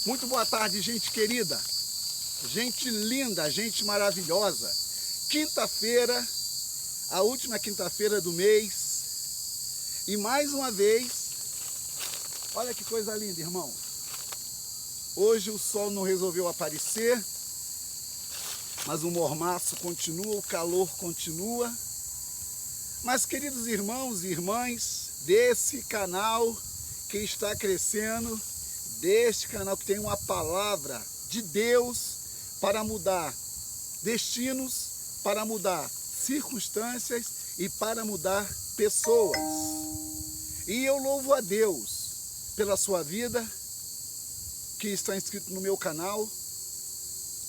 Muito boa tarde, gente querida, gente linda, gente maravilhosa. Quinta-feira, a última quinta-feira do mês. E mais uma vez, olha que coisa linda, irmão. Hoje o sol não resolveu aparecer, mas o mormaço continua, o calor continua. Mas, queridos irmãos e irmãs desse canal que está crescendo, deste canal que tem uma palavra de Deus para mudar destinos, para mudar circunstâncias e para mudar pessoas. E eu louvo a Deus pela sua vida, que está inscrito no meu canal,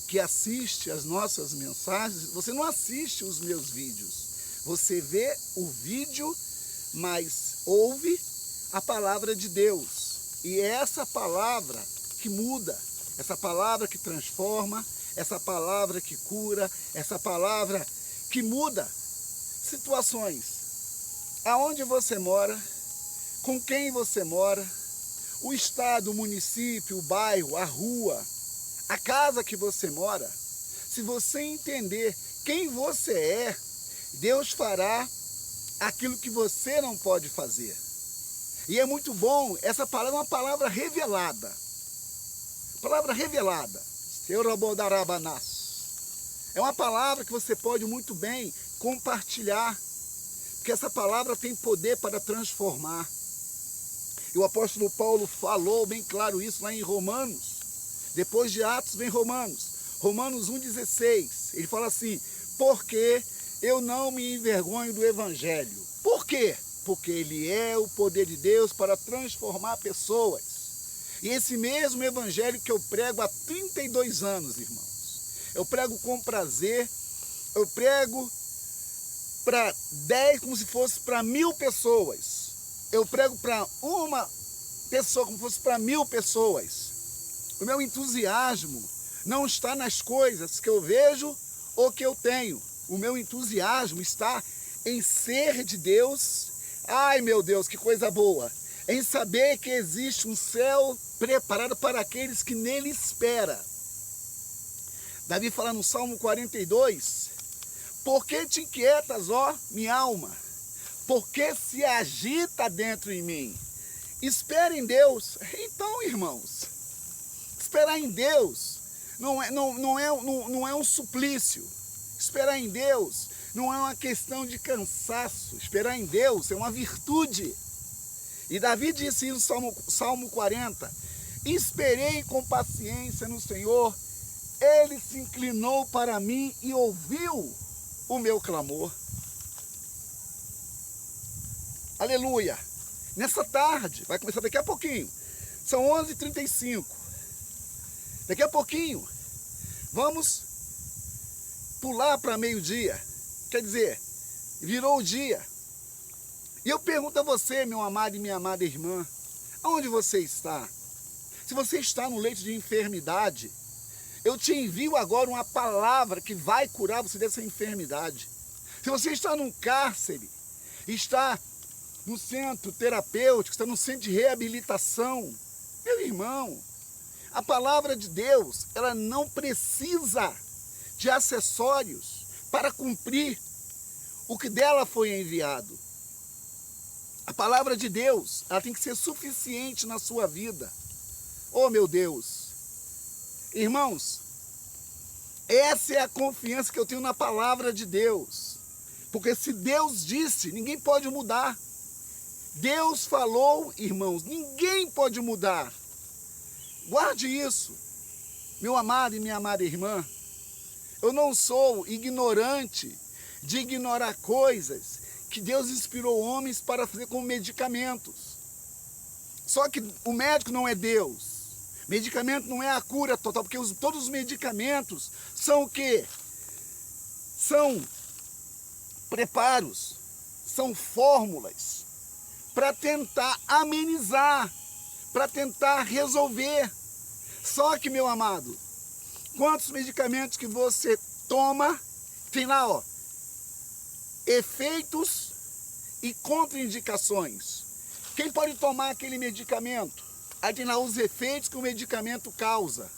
que assiste as nossas mensagens. Você não assiste os meus vídeos, você vê o vídeo, mas ouve a palavra de Deus. E é essa palavra que muda, essa palavra que transforma, essa palavra que cura, essa palavra que muda situações. Aonde você mora, com quem você mora, o estado, o município, o bairro, a rua, a casa que você mora. Se você entender quem você é, Deus fará aquilo que você não pode fazer. E é muito bom, essa palavra é uma palavra revelada. Palavra revelada. É uma palavra que você pode muito bem compartilhar, porque essa palavra tem poder para transformar. E o apóstolo Paulo falou bem claro isso lá em Romanos. Depois de Atos vem Romanos. Romanos 1,16. Ele fala assim: porque eu não me envergonho do evangelho. Por quê? Porque ele é o poder de Deus para transformar pessoas. E esse mesmo evangelho que eu prego há 32 anos, irmãos. Eu prego com prazer, eu prego para 10 como se fosse para 1000 pessoas. Eu prego para uma pessoa como se fosse para 1000 pessoas. O meu entusiasmo não está nas coisas que eu vejo ou que eu tenho. O meu entusiasmo está em ser de Deus. Ai, meu Deus, que coisa boa! Em saber que existe um céu preparado para aqueles que nele esperam. Davi fala no Salmo 42, por que te inquietas, ó minha alma? Por que se agita dentro em mim? Espera em Deus. Então, irmãos, esperar em Deus não é um suplício. Esperar em Deus não é uma questão de cansaço. Esperar em Deus é uma virtude. E Davi disse no Salmo 40, esperei com paciência no Senhor, Ele se inclinou para mim e ouviu o meu clamor. Aleluia! Nessa tarde, vai começar daqui a pouquinho, são 11h35, daqui a pouquinho, vamos pular para meio-dia, quer dizer, virou o dia. E eu pergunto a você, meu amado e minha amada irmã, aonde você está? Se você está no leito de enfermidade, eu te envio agora uma palavra que vai curar você dessa enfermidade. Se você está num cárcere, está no centro terapêutico, está no centro de reabilitação, meu irmão, a palavra de Deus, ela não precisa de acessórios para cumprir o que dela foi enviado. A palavra de Deus, ela tem que ser suficiente na sua vida. Oh, meu Deus! Irmãos, essa é a confiança que eu tenho na palavra de Deus. Porque se Deus disse, ninguém pode mudar. Deus falou, irmãos, ninguém pode mudar. Guarde isso, meu amado e minha amada irmã. Eu não sou ignorante de ignorar coisas que Deus inspirou homens para fazer com medicamentos. Só que o médico não é Deus. Medicamento não é a cura total, porque todos os medicamentos são o quê? São preparos, são fórmulas para tentar amenizar, para tentar resolver. Só que, meu amado, quantos medicamentos que você toma, tem lá, ó, efeitos e contraindicações. Quem pode tomar aquele medicamento? atenuar os efeitos que o medicamento causa.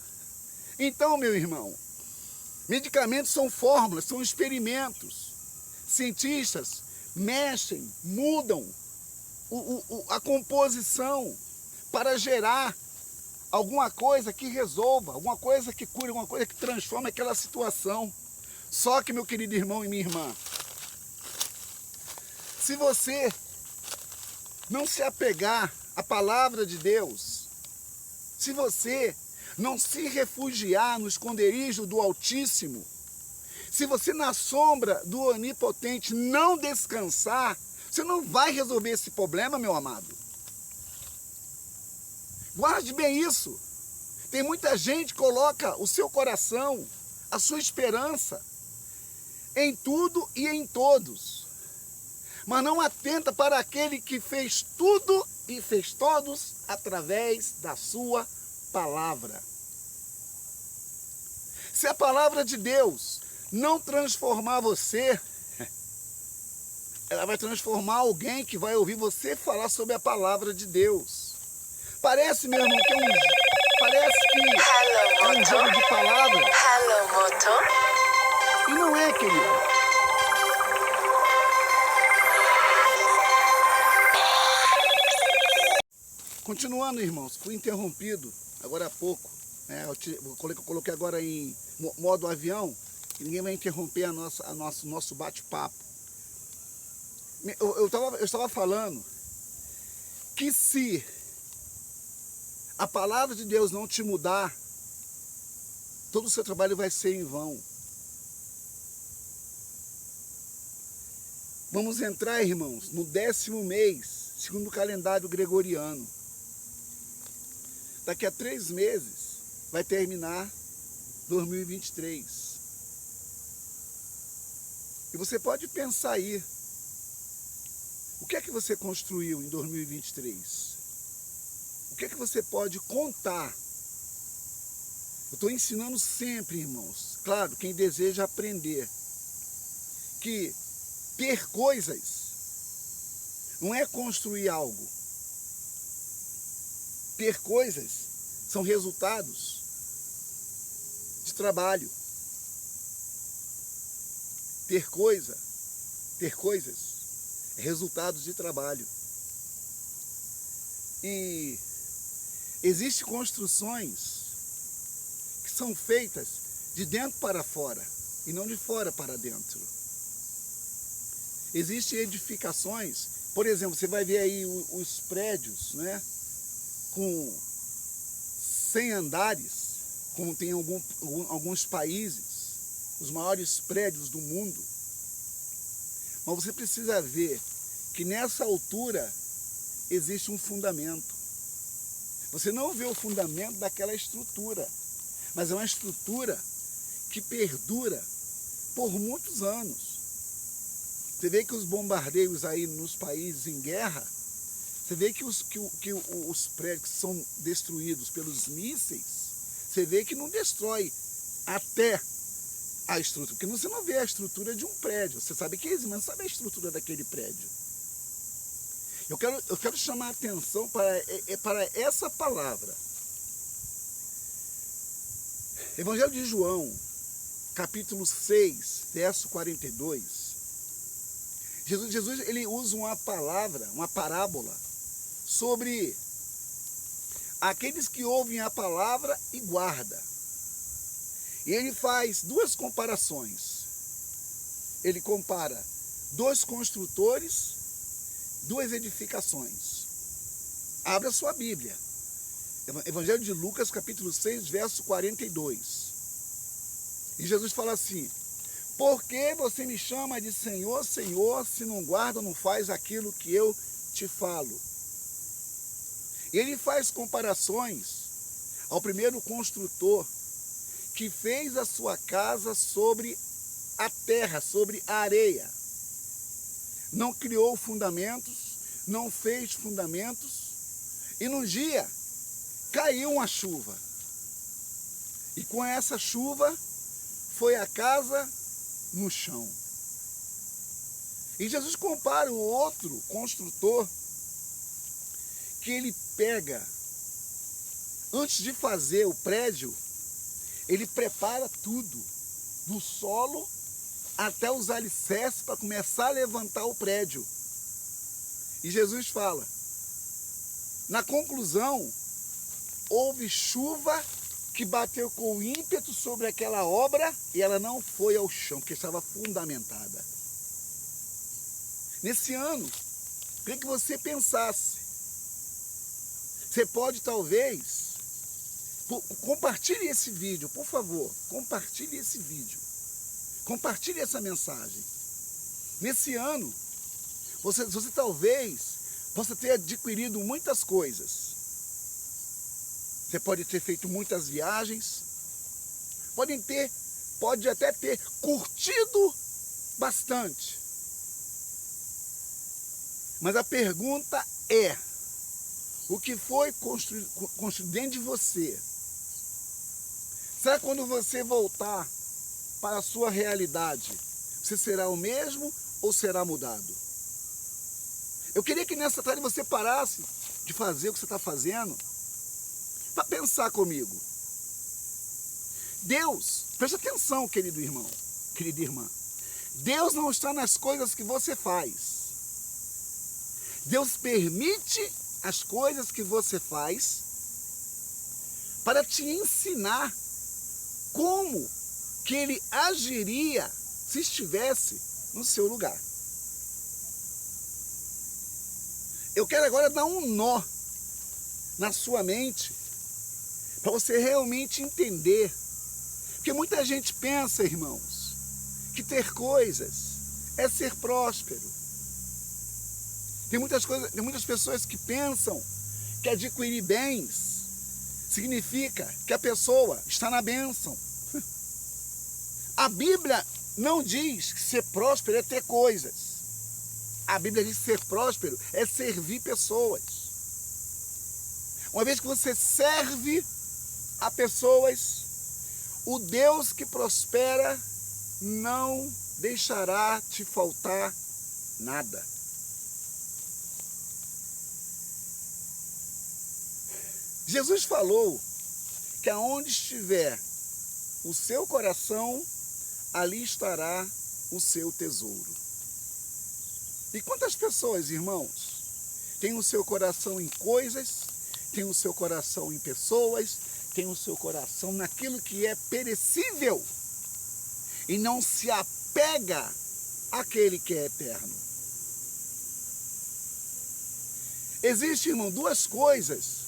Então, meu irmão, medicamentos são fórmulas, são experimentos. Cientistas mexem, mudam a composição para gerar alguma coisa que resolva, alguma coisa que cure, alguma coisa que transforme aquela situação. Só que, meu querido irmão e minha irmã, se você não se apegar à palavra de Deus, se você não se refugiar no esconderijo do Altíssimo, se você na sombra do Onipotente não descansar, você não vai resolver esse problema, meu amado. Guarde bem isso. Tem muita gente que coloca o seu coração, a sua esperança em tudo e em todos, mas não atenta para aquele que fez tudo e fez todos através da sua palavra. Se a palavra de Deus não transformar você, ela vai transformar alguém que vai ouvir você falar sobre a palavra de Deus. Parece, meu irmão, que é um jogo de palavras. Hello, moto. E não é, querido. Continuando, irmãos, fui interrompido agora há pouco. Eu coloquei agora em modo avião, e ninguém vai interromper nosso bate-papo. Eu estava falando que se a palavra de Deus não te mudar, todo o seu trabalho vai ser em vão. Vamos entrar, irmãos, no 10º mês, segundo o calendário gregoriano. Daqui a 3 meses vai terminar 2023. E você pode pensar aí, o que é que você construiu em 2023? O que é que você pode contar? Eu estou ensinando sempre, irmãos, claro, quem deseja aprender, que ter coisas não é construir algo. Ter coisas são resultados de trabalho. Ter coisas é resultados de trabalho. E existem construções que são feitas de dentro para fora e não de fora para dentro. Existem edificações, por exemplo, você vai ver aí os prédios, né, com 100 andares, como tem alguns países, os maiores prédios do mundo. Mas você precisa ver que nessa altura existe um fundamento. Você não vê o fundamento daquela estrutura, mas é uma estrutura que perdura por muitos anos. Você vê que os bombardeios aí nos países em guerra, você vê que os prédios que são destruídos pelos mísseis, você vê que não destrói até a estrutura, porque você não vê a estrutura de um prédio. Você sabe que existe, mas não sabe a estrutura daquele prédio. Eu quero chamar a atenção para essa palavra. Evangelho de João, capítulo 6, verso 42. Jesus ele usa uma palavra, uma parábola, sobre aqueles que ouvem a palavra e guardam. E ele faz 2 comparações. Ele compara 2 construtores, 2 edificações. Abra sua Bíblia. Evangelho de Lucas, capítulo 6, verso 42. E Jesus fala assim: por que você me chama de Senhor, Senhor, se não guarda, não faz aquilo que eu te falo? E ele faz comparações ao primeiro construtor, que fez a sua casa sobre a terra, sobre a areia. Não criou fundamentos, não fez fundamentos, e num dia caiu uma chuva. E com essa chuva foi a casa no chão. E Jesus compara o outro construtor, que ele pega antes de fazer o prédio, ele prepara tudo, do solo até os alicerces para começar a levantar o prédio. E Jesus fala, na conclusão, houve chuva que bateu com ímpeto sobre aquela obra e ela não foi ao chão, porque estava fundamentada. Nesse ano, queria que você pensasse. Você pode talvez, compartilhe esse vídeo, por favor, compartilhe esse vídeo. Compartilhe essa mensagem. Nesse ano, você talvez possa ter adquirido muitas coisas. Você pode ter feito muitas viagens, pode até ter curtido bastante. Mas a pergunta é, o que foi construído dentro de você? Será que quando você voltar para a sua realidade, você será o mesmo ou será mudado? Eu queria que nessa tarde você parasse de fazer o que você está fazendo, para pensar comigo. Deus, preste atenção, querido irmão, querida irmã. Deus não está nas coisas que você faz. Deus permite as coisas que você faz para te ensinar como que ele agiria se estivesse no seu lugar. Eu quero agora dar um nó na sua mente para você realmente entender. Porque muita gente pensa, irmãos, que ter coisas é ser próspero. Tem muitas pessoas que pensam que adquirir bens significa que a pessoa está na bênção. A Bíblia não diz que ser próspero é ter coisas. A Bíblia diz que ser próspero é servir pessoas. Uma vez que você serve a pessoas, o Deus que prospera não deixará te faltar nada. Jesus falou que aonde estiver o seu coração, ali estará o seu tesouro. E quantas pessoas, irmãos, têm o seu coração em coisas, têm o seu coração em pessoas, têm o seu coração naquilo que é perecível e não se apega àquele que é eterno. Existem, irmão, duas coisas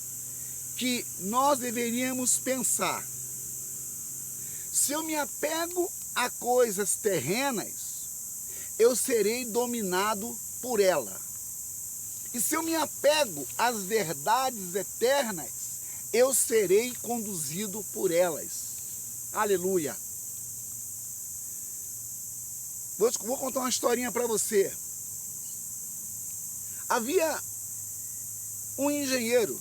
que nós deveríamos pensar. Se eu me apego a coisas terrenas, eu serei dominado por ela. E se eu me apego às verdades eternas, eu serei conduzido por elas. Aleluia! Vou contar uma historinha para você. Havia um engenheiro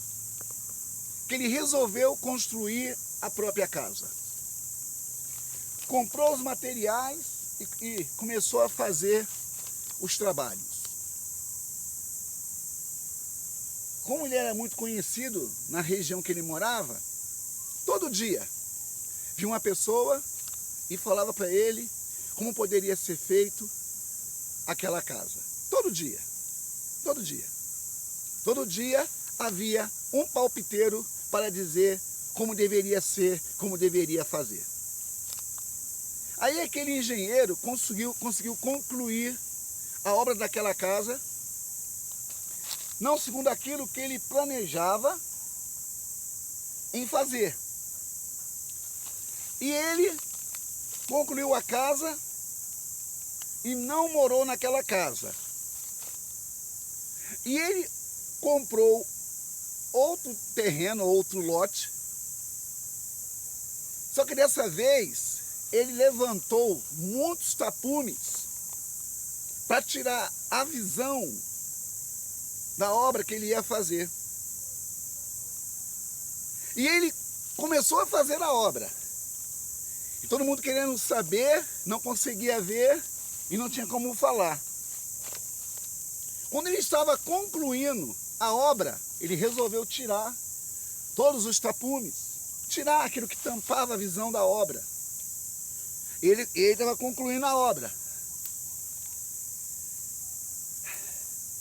que ele resolveu construir a própria casa. Comprou os materiais e começou a fazer os trabalhos. Como ele era muito conhecido na região que ele morava, todo dia vinha uma pessoa e falava para ele como poderia ser feito aquela casa. Todo dia, todo dia. Todo dia havia um palpiteiro para dizer como deveria ser, como deveria fazer. Aí aquele engenheiro conseguiu concluir a obra daquela casa, não segundo aquilo que ele planejava em fazer. E ele concluiu a casa e não morou naquela casa. E ele comprou outro terreno, outro lote. Só que dessa vez ele levantou muitos tapumes para tirar a visão da obra que ele ia fazer. E ele começou a fazer a obra. E todo mundo querendo saber, não conseguia ver e não tinha como falar. Quando ele estava concluindo a obra, ele resolveu tirar todos os tapumes, tirar aquilo que tampava a visão da obra. Ele estava concluindo a obra.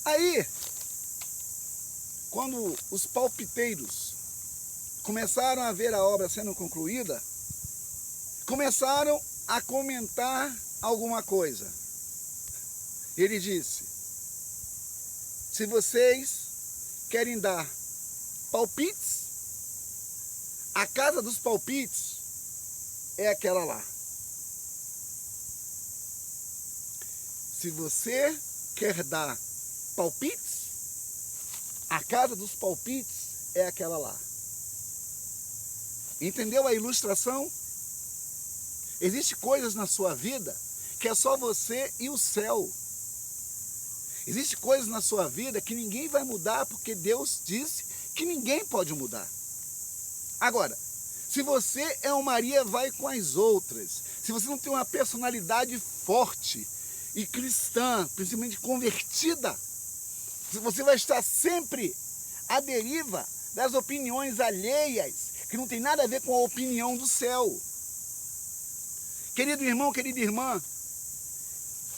Aí, quando os palpiteiros começaram a ver a obra sendo concluída, começaram a comentar alguma coisa. Ele disse: se vocês querem dar palpites, a casa dos palpites é aquela lá. Se você quer dar palpites, a casa dos palpites é aquela lá. Entendeu a ilustração? Existem coisas na sua vida que é só você e o céu. Existem coisas na sua vida que ninguém vai mudar, porque Deus disse que ninguém pode mudar. Agora, se você é uma Maria, vai com as outras. Se você não tem uma personalidade forte e cristã, principalmente convertida, você vai estar sempre à deriva das opiniões alheias, que não tem nada a ver com a opinião do céu. Querido irmão, querida irmã,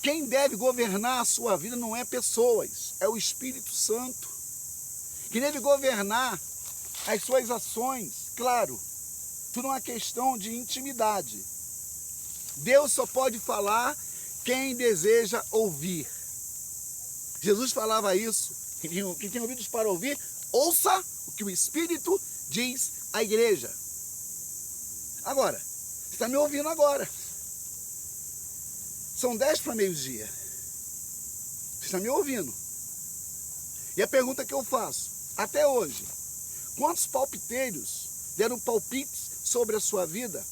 quem deve governar a sua vida não é pessoas, é o Espírito Santo. Quem deve governar as suas ações, claro, tudo é uma questão de intimidade. Deus só pode falar quem deseja ouvir. Jesus falava isso. Quem tem ouvidos para ouvir, ouça o que o Espírito diz à igreja. Agora, você está me ouvindo agora. São 10 para meio-dia. Você está me ouvindo. E a pergunta que eu faço, até hoje, quantos palpiteiros deram palpites sobre a sua vida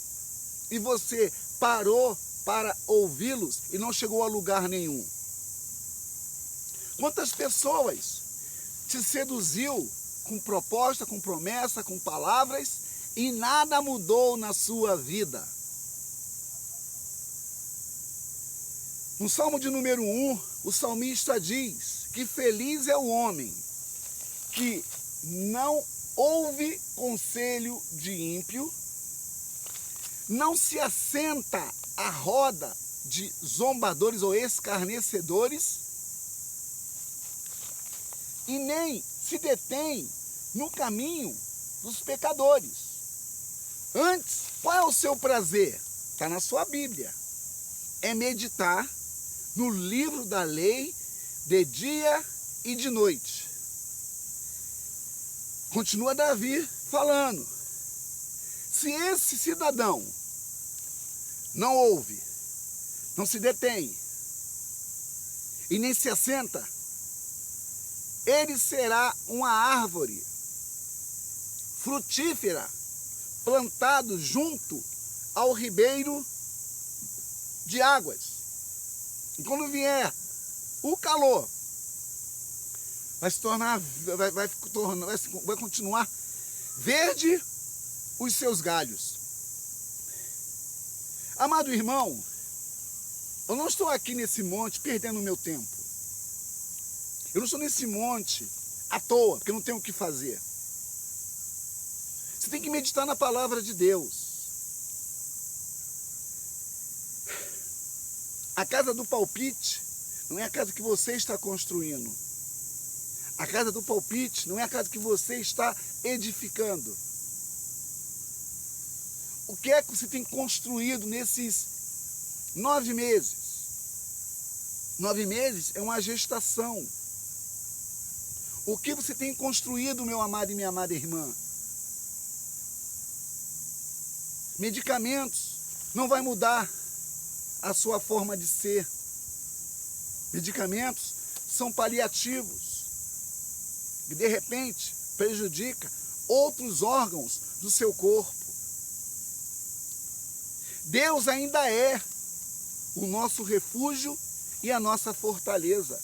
e você parou para ouvi-los e não chegou a lugar nenhum? Quantas pessoas te seduziu com proposta, com promessa, com palavras e nada mudou na sua vida? No Salmo de número 1, o salmista diz que feliz é o homem que não ouve conselho de ímpio, não se assenta à roda de zombadores ou escarnecedores e nem se detém no caminho dos pecadores. Antes, qual é o seu prazer? Está na sua Bíblia. É meditar no livro da lei de dia e de noite. Continua Davi falando. Se esse cidadão não ouve, não se detém e nem se assenta, ele será uma árvore frutífera, plantado junto ao ribeiro de águas. E quando vier o calor, vai continuar verde os seus galhos. Amado irmão, eu não estou aqui nesse monte perdendo o meu tempo. Eu não estou nesse monte à toa, porque eu não tenho o que fazer. Você tem que meditar na palavra de Deus. A casa do palpite não é a casa que você está construindo. A casa do palpite não é a casa que você está edificando. O que é que você tem construído nesses 9 meses? 9 meses é uma gestação. O que você tem construído, meu amado e minha amada irmã? Medicamentos não vai mudar a sua forma de ser. Medicamentos são paliativos e de repente prejudica outros órgãos do seu corpo. Deus ainda é o nosso refúgio e a nossa fortaleza.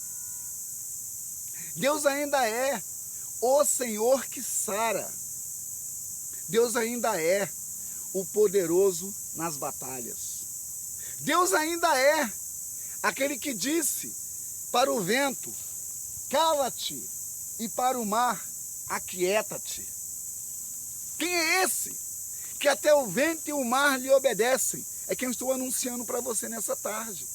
Deus ainda é o Senhor que sara. Deus ainda é o poderoso nas batalhas. Deus ainda é aquele que disse para o vento, cala-te, e para o mar, aquieta-te. Quem é esse? Que até o vento e o mar lhe obedecem. É quem eu estou anunciando para você nessa tarde.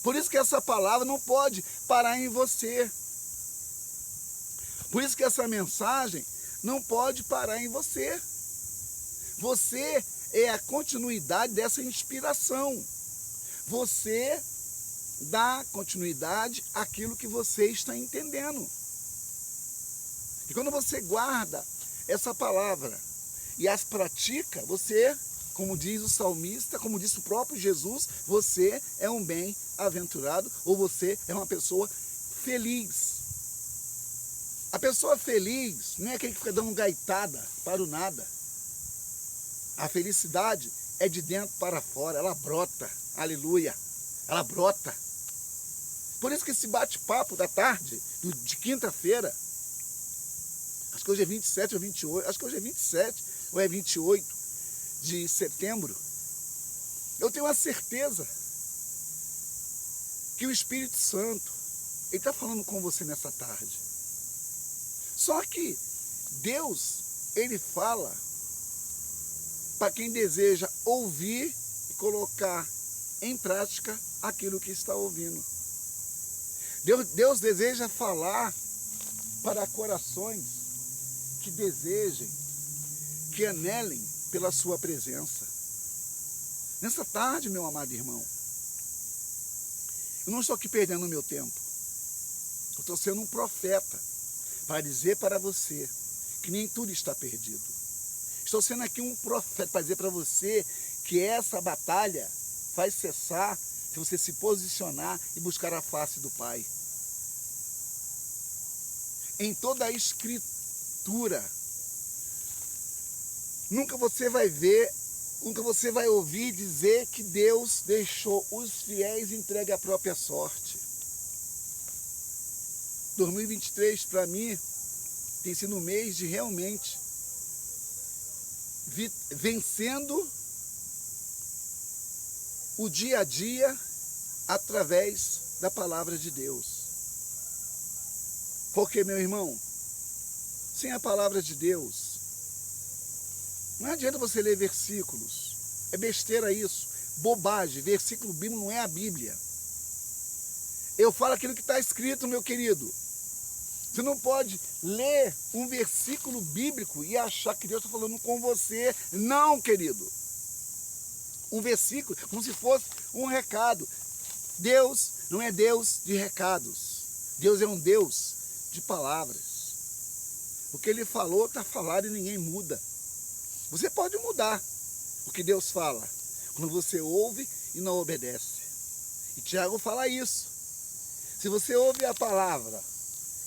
Por isso que essa palavra não pode parar em você. Por isso que essa mensagem não pode parar em você. Você é a continuidade dessa inspiração. Você dá continuidade àquilo que você está entendendo. E quando você guarda essa palavra e as pratica, você, como diz o salmista, como disse o próprio Jesus, você é um bem-aventurado ou você é uma pessoa feliz. A pessoa feliz não é aquele que fica dando gaitada para o nada. A felicidade é de dentro para fora, ela brota, aleluia, ela brota. Por isso que esse bate-papo da tarde, de quinta-feira, acho que hoje é 27 ou 28, acho que hoje é 27 ou é 28 de setembro, eu tenho a certeza que o Espírito Santo, ele está falando com você nessa tarde. Só que Deus, ele fala para quem deseja ouvir e colocar em prática aquilo que está ouvindo. Deus deseja falar para corações que desejem, que anelem pela sua presença. Nessa tarde, meu amado irmão, eu não estou aqui perdendo o meu tempo. Eu estou sendo um profeta para dizer para você que nem tudo está perdido. Estou sendo aqui um profeta para dizer para você que essa batalha vai cessar se você se posicionar e buscar a face do Pai. Em toda a Escritura, nunca você vai ver, nunca você vai ouvir dizer que Deus deixou os fiéis entregue à própria sorte. 2023 para mim tem sido um mês de realmente vencendo o dia a dia através da palavra de Deus. Porque, meu irmão, sem a palavra de Deus, não adianta você ler versículos. É besteira isso, bobagem. Versículo bíblico não é a Bíblia. Eu falo aquilo que está escrito, meu querido. Você não pode ler um versículo bíblico e achar que Deus está falando com você. Não, querido. Um versículo, como se fosse um recado. Deus não é Deus de recados. Deus é um Deus de palavras. O que Ele falou está falado e ninguém muda. Você pode mudar o que Deus fala quando você ouve e não obedece. E Tiago fala isso. Se você ouve a palavra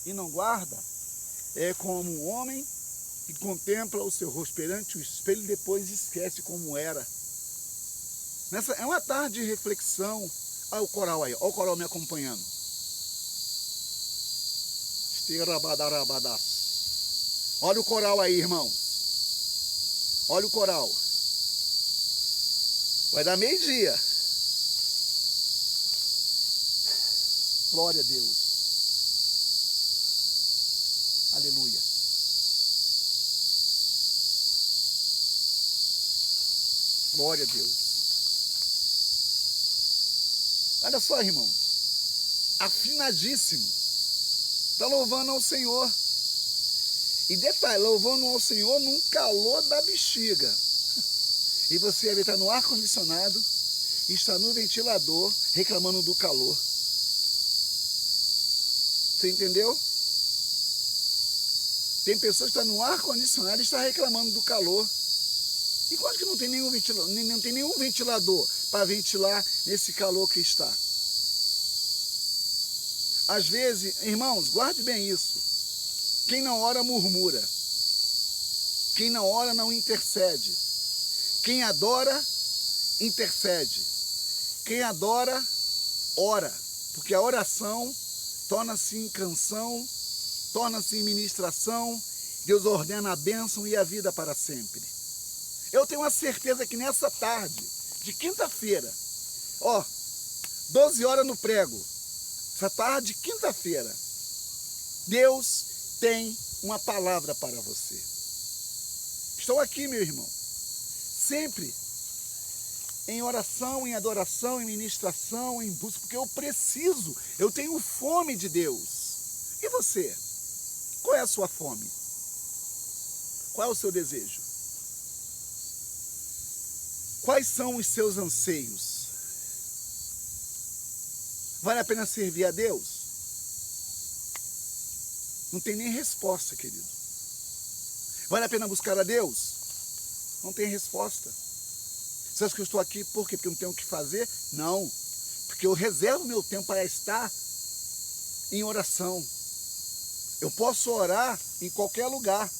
e não guarda, é como um homem que contempla o seu rosto perante o espelho e depois esquece como era. É uma tarde de reflexão. Olha o coral aí, olha o coral me acompanhando. Olha o coral aí, irmãos. Olha o coral. Vai dar meio-dia. Glória a Deus. Aleluia. Glória a Deus. Olha só, irmãos. Afinadíssimo. Está louvando ao Senhor. E detalhe, louvando ao Senhor num calor da bexiga. E você está no ar-condicionado, está no ventilador, reclamando do calor. Você entendeu? Tem pessoas que estão no ar-condicionado e estão reclamando do calor. E quase que não tem nenhum ventilador para ventilar esse calor que está. Às vezes, irmãos, guarde bem isso. Quem não ora murmura. Quem não ora não intercede. Quem adora, intercede. Quem adora, ora. Porque a oração torna-se em canção, torna-se em ministração. Deus ordena a bênção e a vida para sempre. Eu tenho a certeza que nessa tarde, de quinta-feira, 12 horas no prego, essa tarde de quinta-feira, Deus tem uma palavra para você. Estou aqui, meu irmão, sempre em oração, em adoração, em ministração, em busca, porque eu tenho fome de Deus. E você? Qual é a sua fome? Qual é o seu desejo? Quais são os seus anseios? Vale a pena servir a Deus? Não tem nem resposta, querido. Vale a pena buscar a Deus? Não tem resposta. Você acha que eu estou aqui por quê? Porque eu não tenho o que fazer? Não. Porque eu reservo meu tempo para estar em oração. Eu posso orar em qualquer lugar.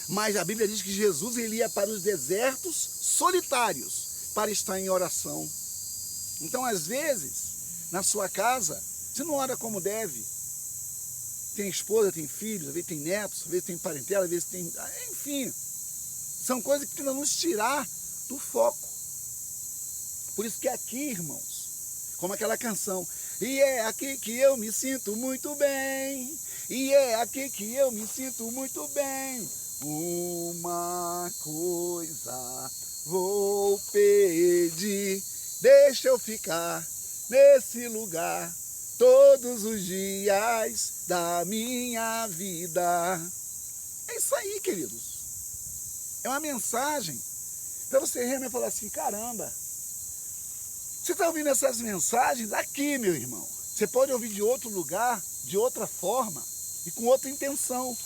Mas a Bíblia diz que Jesus ele ia para os desertos solitários para estar em oração. Então, às vezes, na sua casa, você não ora como deve. Tem esposa, tem filhos, às vezes tem netos, às vezes tem parentela, às vezes tem... Enfim, são coisas que tentam nos tirar do foco. Por isso que aqui, irmãos, como aquela canção, e é aqui que eu me sinto muito bem, e é aqui que eu me sinto muito bem. Uma coisa vou pedir, deixa eu ficar nesse lugar todos os dias da minha vida. É isso aí, queridos. É uma mensagem para você realmente falar assim, caramba, você está ouvindo essas mensagens aqui, meu irmão. Você pode ouvir de outro lugar, de outra forma e com outra intenção.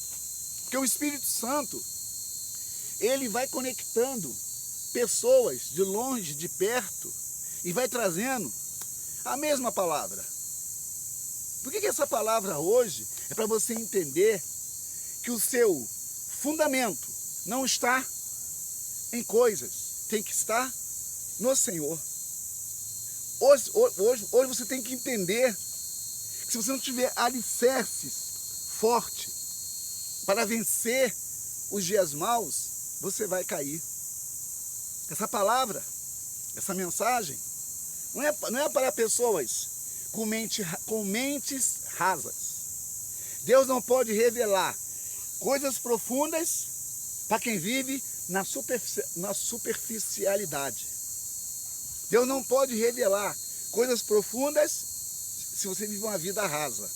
Porque o Espírito Santo, ele vai conectando pessoas de longe, de perto, e vai trazendo a mesma palavra. Por que essa palavra hoje é para você entender que o seu fundamento não está em coisas, tem que estar no Senhor. Hoje você tem que entender que se você não tiver alicerces fortes para vencer os dias maus, você vai cair. Essa palavra, essa mensagem, não é para pessoas com mentes rasas. Deus não pode revelar coisas profundas para quem vive na superficialidade. Deus não pode revelar coisas profundas se você vive uma vida rasa.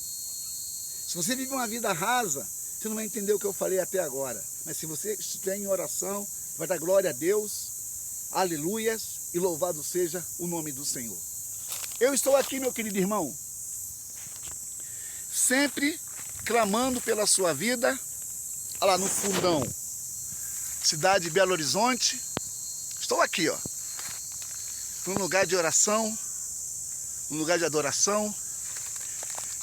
Se você vive uma vida rasa, você não vai entender o que eu falei até agora. Mas se você estiver em oração, vai dar glória a Deus, aleluias, e louvado seja o nome do Senhor. Eu estou aqui, meu querido irmão, sempre clamando pela sua vida. Olha lá no fundão, cidade de Belo Horizonte. Estou aqui, ó, num lugar de oração, num lugar de adoração.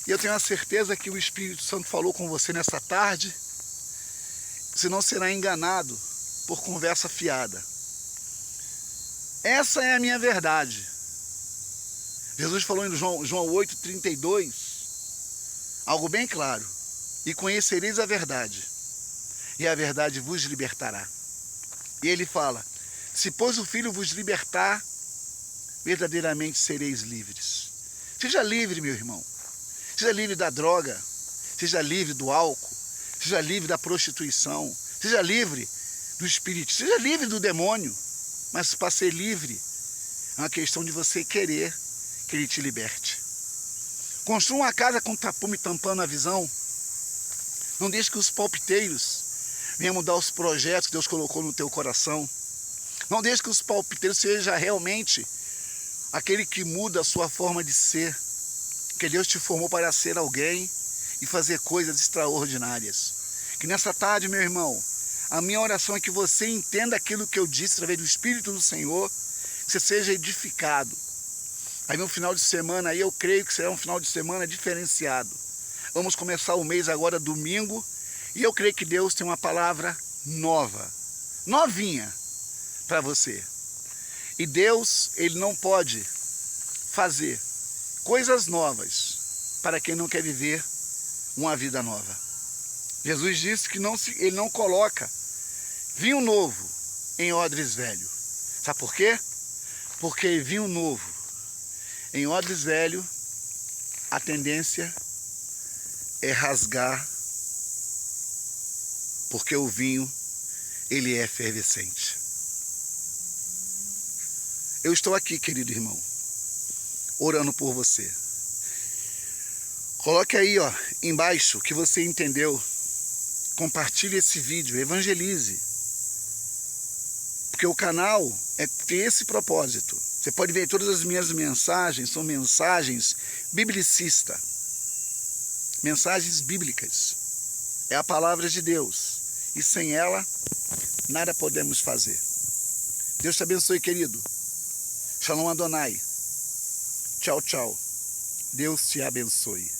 E eu tenho a certeza que o Espírito Santo falou com você nessa tarde. Você não será enganado por conversa fiada. Essa é a minha verdade. Jesus falou em João 8,32, algo bem claro. E conhecereis a verdade, e a verdade vos libertará. E ele fala, se pois o Filho vos libertar, verdadeiramente sereis livres. Seja livre, meu irmão. Seja livre da droga, seja livre do álcool, seja livre da prostituição, seja livre do espírito, seja livre do demônio. Mas para ser livre, é uma questão de você querer que ele te liberte. Construa uma casa com tapume tampando a visão. Não deixe que os palpiteiros venham mudar os projetos que Deus colocou no teu coração. Não deixe que os palpiteiros seja realmente aquele que muda a sua forma de ser. Que Deus te formou para ser alguém e fazer coisas extraordinárias. Que nessa tarde, meu irmão, a minha oração é que você entenda aquilo que eu disse através do Espírito do Senhor, que você seja edificado. Aí no final de semana, aí eu creio que será um final de semana diferenciado. Vamos começar o mês agora, domingo, e eu creio que Deus tem uma palavra nova, novinha para você. E Deus, Ele não pode fazer coisas novas para quem não quer viver uma vida nova. Jesus disse que Ele não coloca vinho novo em odres velho. Sabe por quê? Porque vinho novo em odres velho, a tendência é rasgar, porque o vinho ele é efervescente. Eu estou aqui, querido irmão, orando por você. Coloque aí, ó, embaixo o que você entendeu. Compartilhe esse vídeo, evangelize. Porque o canal tem esse propósito. Você pode ver todas as minhas mensagens, são mensagens biblicistas. Mensagens bíblicas. É a palavra de Deus. E sem ela, nada podemos fazer. Deus te abençoe, querido. Shalom Adonai. Tchau, tchau. Deus te abençoe.